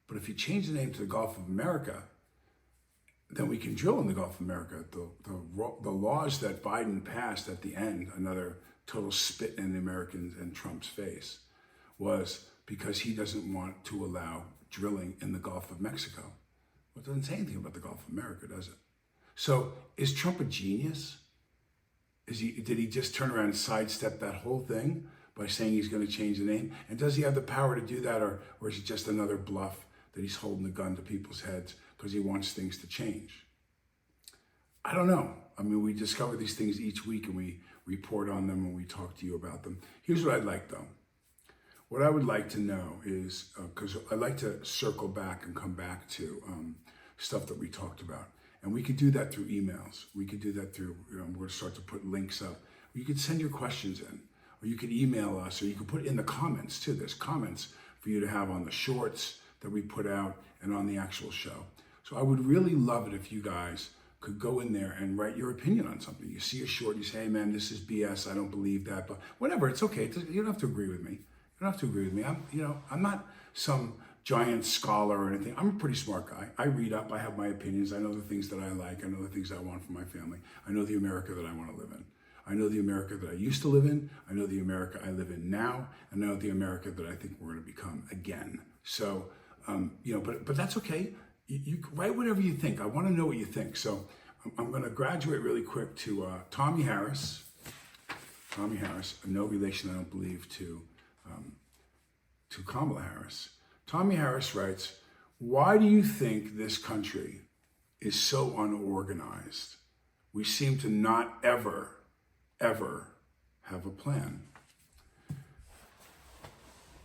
But if you change the name to the Gulf of America, then we can drill in the Gulf of America. The laws that Biden passed at the end, another total spit in the Americans and Trump's face, was because he doesn't want to allow drilling in the Gulf of Mexico. Well, it doesn't say anything about the Gulf of America, does it? So is Trump a genius? Did he just turn around and sidestep that whole thing by saying he's going to change the name? And does he have the power to do that, or is it just another bluff that he's holding the gun to people's heads because he wants things to change? I don't know. I mean, we discover these things each week and we report on them and we talk to you about them. Here's what I'd like, though. What I would like to know is, because I'd like to circle back and come back to stuff that we talked about. And we could do that through emails. We could do that through, we're going to start to put links up. You could send your questions in, or you could email us, or you could put in the comments too. There's comments for you to have on the shorts that we put out and on the actual show. So I would really love it if you guys could go in there and write your opinion on something. You see a short, you say, hey man, this is BS, I don't believe that, but whatever, it's okay. You don't have to agree with me. You don't have to agree with me. I'm not some giant scholar or anything. I'm a pretty smart guy. I read up, I have my opinions, I know the things that I like, I know the things I want for my family. I know the America that I want to live in. I know the America that I used to live in. I know the America I live in now. I know the America that I think we're going to become again. So, but that's okay. You write whatever you think. I want to know what you think. So I'm going to graduate really quick to Tommy Harris. Tommy Harris, no relation, I don't believe, to Kamala Harris. Tommy Harris writes, why do you think this country is so unorganized? We seem to not ever have a plan.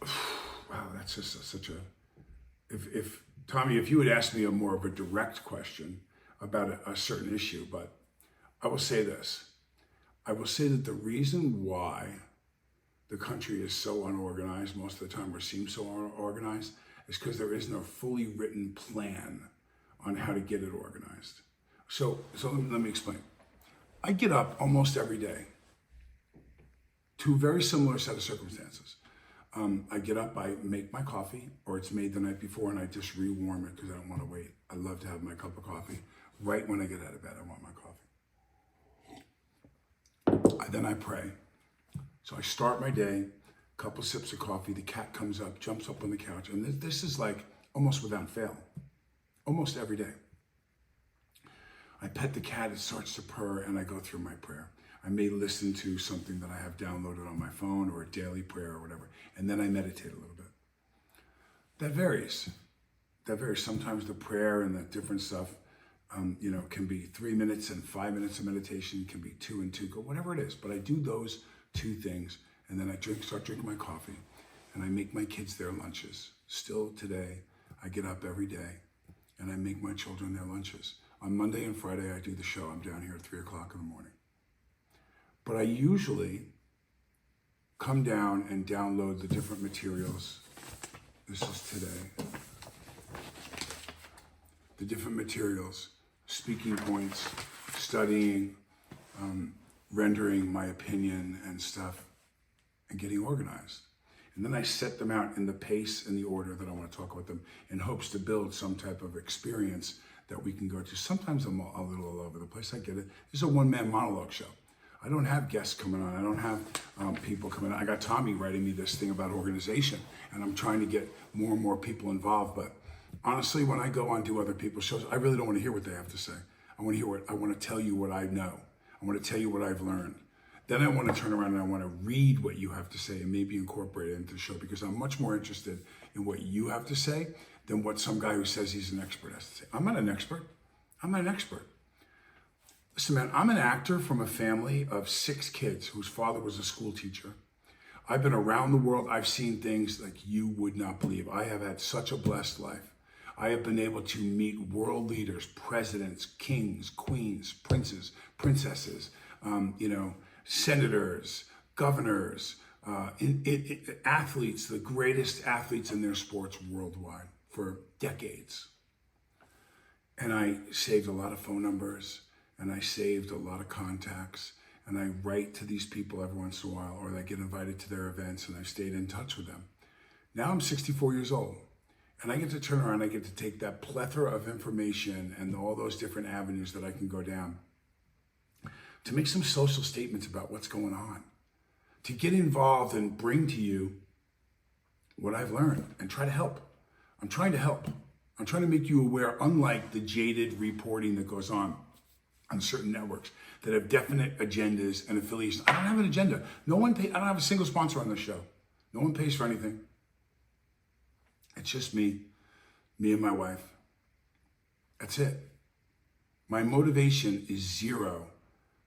Wow, that's just such a... If Tommy, if you would ask me a more of a direct question about a certain issue, but I will say this. I will say that the reason why the country is so unorganized most of the time, or seems so unorganized, is because there is no fully written plan on how to get it organized. So let me explain. I get up almost every day to a very similar set of circumstances. I get up, I make my coffee, or it's made the night before, and I just rewarm it because I don't want to wait. I love to have my cup of coffee right when I get out of bed. I want my coffee. Then I pray. So I start my day, couple sips of coffee, the cat comes up, jumps up on the couch, and this is like almost without fail, almost every day. I pet the cat, it starts to purr, and I go through my prayer. I may listen to something that I have downloaded on my phone or a daily prayer or whatever, and then I meditate a little bit. That varies. That varies. Sometimes the prayer and the different stuff, can be 3 minutes and 5 minutes of meditation, can be 2 and 2, whatever it is. But I do those two things, and then I start drinking my coffee, and I make my kids their lunches. Still today, I get up every day, and I make my children their lunches. On Monday and Friday, I do the show. I'm down here at 3 o'clock in the morning. But I usually come down and download the different materials. This is today. The different materials, speaking points, studying, rendering my opinion and stuff, and getting organized. And then I set them out in the pace and the order that I want to talk about them in hopes to build some type of experience that we can go to. Sometimes I'm a little all over the place. I get it. This is a one-man monologue show. I don't have guests coming on. I don't have people coming on. I got Tommy writing me this thing about organization, and I'm trying to get more and more people involved. But honestly, when I go on to other people's shows, I really don't want to hear what they have to say. I want to tell you what I know. I want to tell you what I've learned. Then I want to turn around and I want to read what you have to say and maybe incorporate it into the show, because I'm much more interested in what you have to say than what some guy who says he's an expert has to say. I'm not an expert. I'm not an expert. Listen, man, I'm an actor from a family of 6 kids whose father was a school teacher. I've been around the world. I've seen things like you would not believe. I have had such a blessed life. I have been able to meet world leaders, presidents, kings, queens, princes, princesses, senators, governors, athletes, the greatest athletes in their sports worldwide for decades. And I saved a lot of phone numbers, and I saved a lot of contacts, and I write to these people every once in a while, or I get invited to their events, and I've stayed in touch with them. Now I'm 64 years old, and I get to turn around, I get to take that plethora of information and all those different avenues that I can go down to make some social statements about what's going on, to get involved and bring to you what I've learned and try to help. I'm trying to help. I'm trying to make you aware, unlike the jaded reporting that goes on certain networks that have definite agendas and affiliations. I don't have an agenda. I don't have a single sponsor on this show. No one pays for anything. It's just me and my wife. That's it. My motivation is zero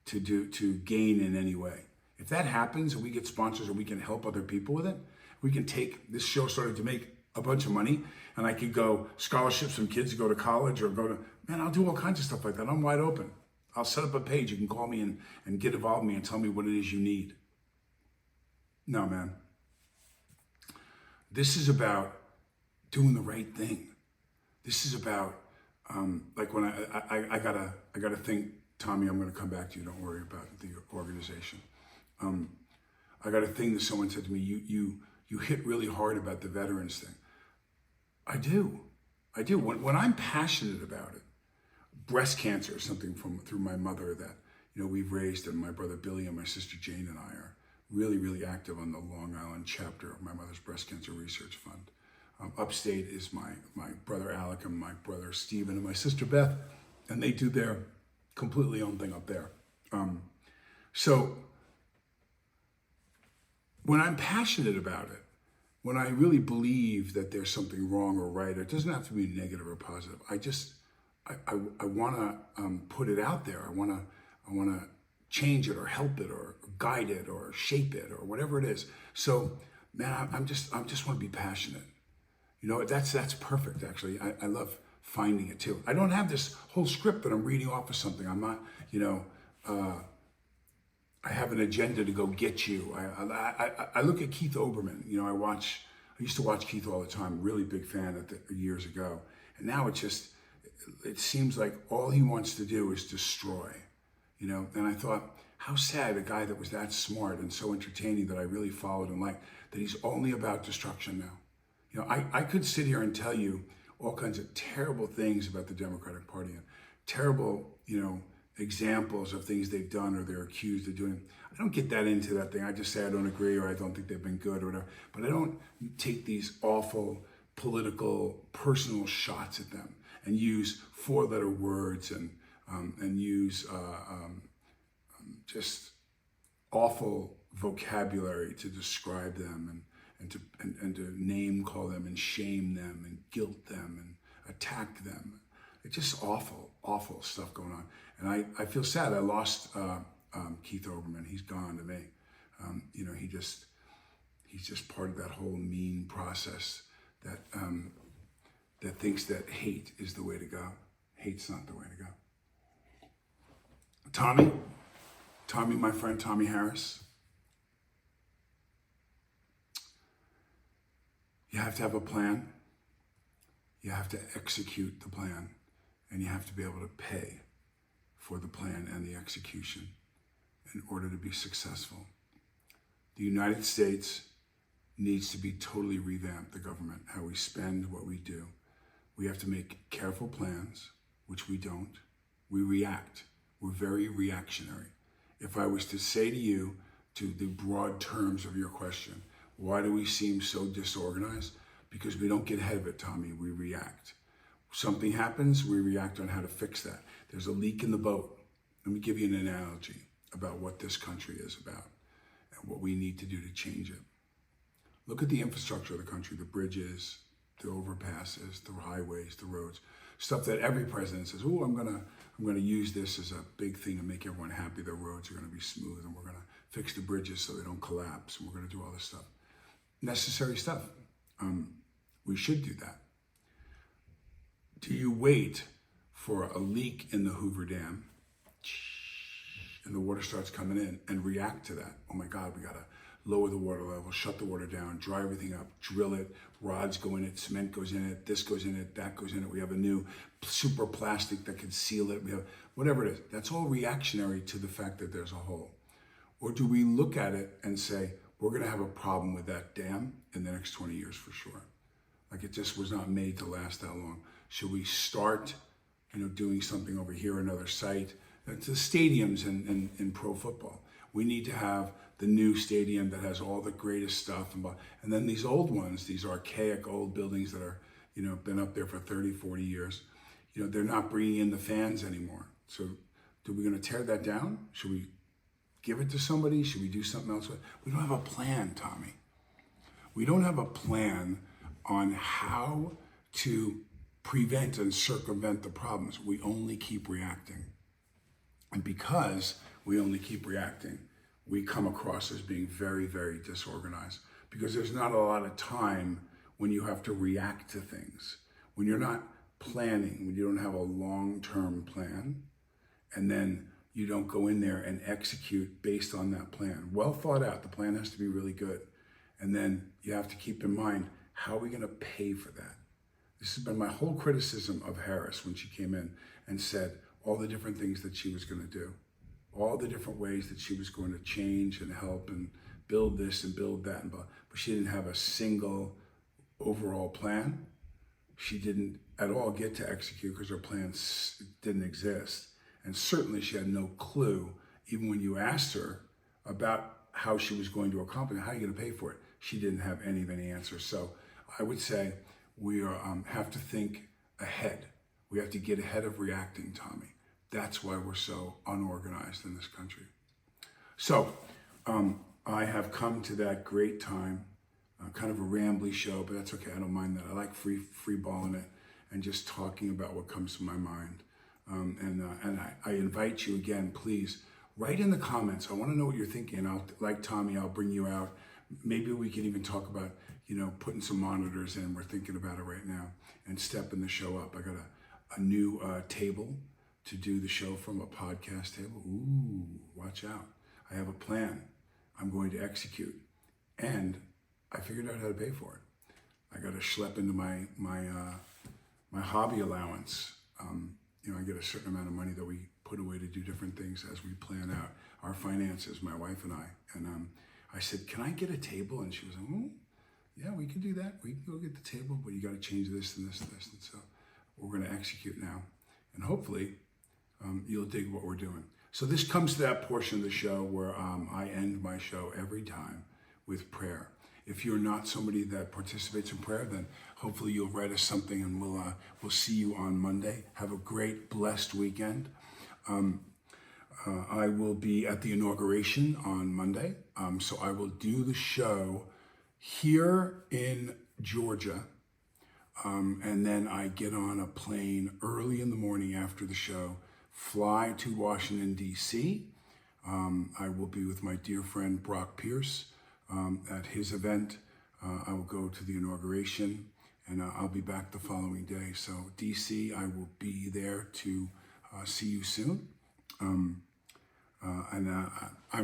to gain in any way. If that happens and we get sponsors and we can help other people with it, we can take this show started to make a bunch of money, and I could go scholarships from kids to go to college or I'll do all kinds of stuff like that. I'm wide open. I'll set up a page. You can call me and get involved with me and tell me what it is you need. No, man. This is about doing the right thing. This is about, like when I gotta think, Tommy, I'm gonna come back to you. Don't worry about the organization. I got a thing that someone said to me, you hit really hard about the veterans thing. I do. When I'm passionate about it, breast cancer is something through my mother that we've raised, and my brother Billy and my sister Jane and I are really, really active on the Long Island chapter of my mother's breast cancer research fund. Upstate is my brother Alec and my brother Stephen and my sister Beth, and they do their completely own thing up there. So when I'm passionate about it, when I really believe that there's something wrong or right, it doesn't have to be negative or positive. I want to put it out there. I want to change it or help it or guide it or shape it or whatever it is. So, man, I just want to be passionate. That's perfect. Actually, I love finding it too. I don't have this whole script that I'm reading off of something. I'm not, I have an agenda to go get you. I look at Keith Olbermann. I used to watch Keith all the time. Really big fan years ago, and now it seems like all he wants to do is destroy, and I thought, how sad a guy that was that smart and so entertaining that I really followed and liked, that he's only about destruction now. I could sit here and tell you all kinds of terrible things about the Democratic Party and terrible, examples of things they've done or they're accused of doing. I don't get that into that thing. I just say I don't agree or I don't think they've been good or whatever. But I don't take these awful political, personal shots at them, and use four-letter words and use just awful vocabulary to describe them and to name call them and shame them and guilt them and attack them. It's just awful stuff going on. And I feel sad. I lost Keith Oberman. He's gone to me. He's just part of that whole mean process that thinks that hate is the way to go. Hate's not the way to go. Tommy, my friend Tommy Harris, you have to have a plan. You have to execute the plan, and you have to be able to pay for the plan and the execution in order to be successful. The United States needs to be totally revamped, the government, how we spend, what we do. We have to make careful plans, which we don't. We react. We're very reactionary. If I was to say to you, to the broad terms of your question, why do we seem so disorganized? Because we don't get ahead of it, Tommy. We react. Something happens, we react on how to fix that. There's a leak in the boat. Let me give you an analogy about what this country is about and what we need to do to change it. Look at the infrastructure of the country, the bridges, the overpasses, the highways, the roads, stuff that every president says, oh, I'm gonna use this as a big thing to make everyone happy. Their roads are gonna be smooth, and we're gonna fix the bridges so they don't collapse, and we're gonna do all this stuff. Necessary stuff. We should do that. Do you wait for a leak in the Hoover Dam and the water starts coming in and react to that? Oh my God, we gotta lower the water level, shut the water down, dry everything up, drill it, rods go in it, cement goes in it, this goes in it, that goes in it. We have a new super plastic that can seal it. We have whatever it is. That's all reactionary to the fact that there's a hole. Or do we look at it and say, we're gonna have a problem with that dam in the next 20 years for sure? Like it just was not made to last that long. Should we start, doing something over here, another site? That's the stadiums in pro football. We need to have the new stadium that has all the greatest stuff. And then these old ones, these archaic old buildings that are, been up there for 30, 40 years, they're not bringing in the fans anymore. So are we gonna tear that down? Should we give it to somebody? Should we do something else with it? We don't have a plan, Tommy. We don't have a plan on how to prevent and circumvent the problems. We only keep reacting. And because we only keep reacting, we come across as being very, very disorganized, because there's not a lot of time when you have to react to things. When you're not planning, when you don't have a long-term plan, and then you don't go in there and execute based on that plan. Well thought out, the plan has to be really good. And then you have to keep in mind, how are we gonna pay for that? This has been my whole criticism of Harris when she came in and said all the different things that she was gonna do, all the different ways that she was going to change and help and build this and build that, but she didn't have a single overall plan. She didn't at all get to execute because her plan didn't exist. And certainly she had no clue, even when you asked her about how she was going to accomplish it, how are you gonna pay for it? She didn't have any answers. So I would say we have to think ahead. We have to get ahead of reacting, Tommy. That's why we're so unorganized in this country. So I have come to that great time, kind of a rambly show, but that's okay. I don't mind that. I like free balling it and just talking about what comes to my mind. And I invite you again, please write in the comments. I want to know what you're thinking. Like Tommy, I'll bring you out. Maybe we can even talk about, putting some monitors in. We're thinking about it right now, and stepping the show up. I got a new table to do the show from, a podcast table. Ooh, watch out. I have a plan I'm going to execute, and I figured out how to pay for it. I got to schlep into my hobby allowance. I get a certain amount of money that we put away to do different things as we plan out our finances, my wife and I. And I said, can I get a table? And she was like, oh, yeah, we can do that. We can go get the table, but you got to change this and this and this. And so we're going to execute now. And hopefully you'll dig what we're doing. So this comes to that portion of the show where I end my show every time with prayer. If you're not somebody that participates in prayer, then hopefully you'll write us something, and we'll see you on Monday. Have a great, blessed weekend. I will be at the inauguration on Monday, so I will do the show here in Georgia, and then I get on a plane early in the morning after the show, fly to Washington, D.C. I will be with my dear friend Brock Pierce at his event. I will go to the inauguration, and I'll be back the following day. So D.C., I will be there to see you soon. I'm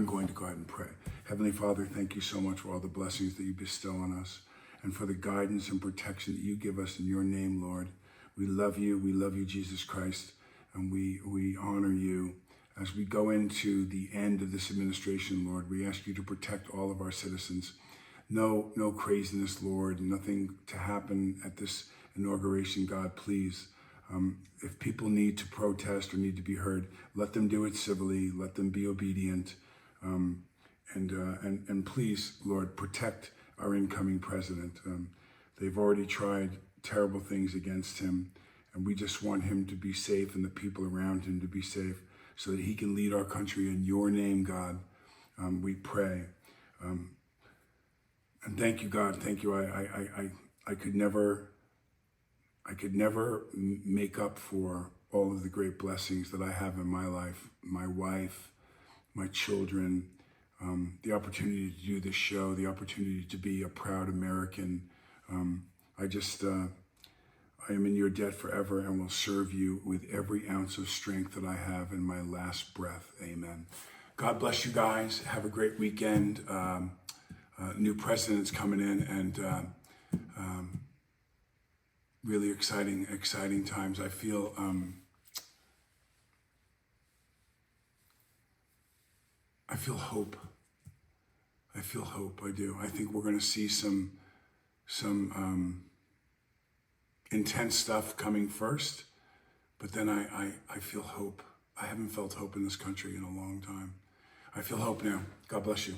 going to go ahead and pray. Heavenly Father, thank you so much for all the blessings that you bestow on us and for the guidance and protection that you give us in your name, Lord. We love you. We love you, Jesus Christ, and we honor you. As we go into the end of this administration, Lord, we ask you to protect all of our citizens. No craziness, Lord, nothing to happen at this inauguration, God, please. If people need to protest or need to be heard, let them do it civilly, let them be obedient. And please, Lord, protect our incoming president. They've already tried terrible things against him, and we just want him to be safe and the people around him to be safe so that he can lead our country in your name, God. We pray. And thank you, God. Thank you. I could never make up for all of the great blessings that I have in my life, my wife, my children, the opportunity to do this show, the opportunity to be a proud American. I am in your debt forever and will serve you with every ounce of strength that I have in my last breath. Amen. God bless you guys. Have a great weekend. New president's coming in, and really exciting times. I feel hope. I feel hope. I do. I think we're going to see some intense stuff coming first, but then I feel hope. I haven't felt hope in this country in a long time. I feel hope now. God bless you.